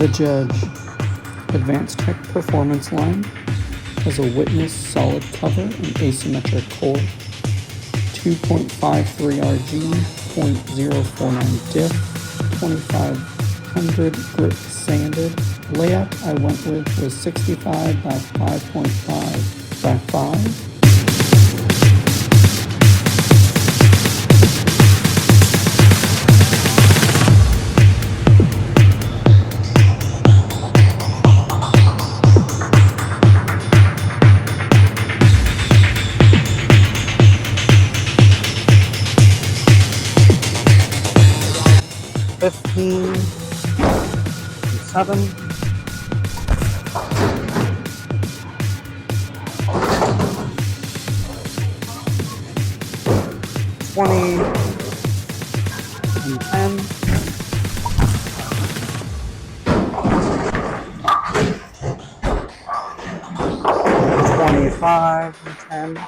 The judge. Advanced Tech Performance Line has a witness solid cover and asymmetric core, 2.53 RG, 0.049 diff, 2500 grit sanded. Layout I went with was 65 by 5.5 by 5. 15, 7, 20, and 10, 25, and 10,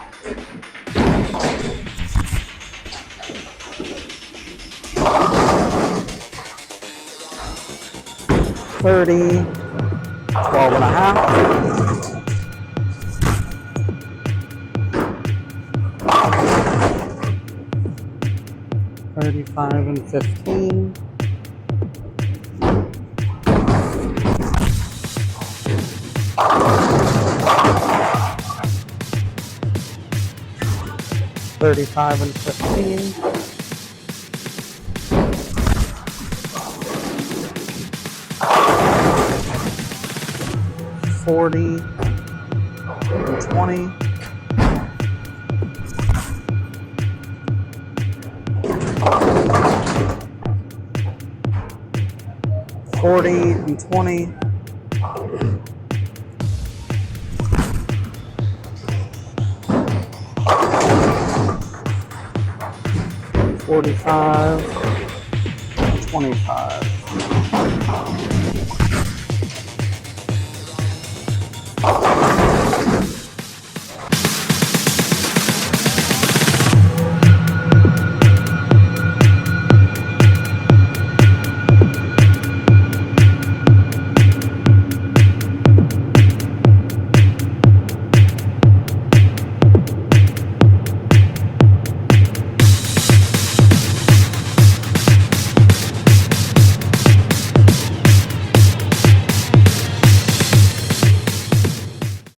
30, 12 and a half, 35 and 15, 35 and 15, 40 and 20, 40 and 20, 45 and 25.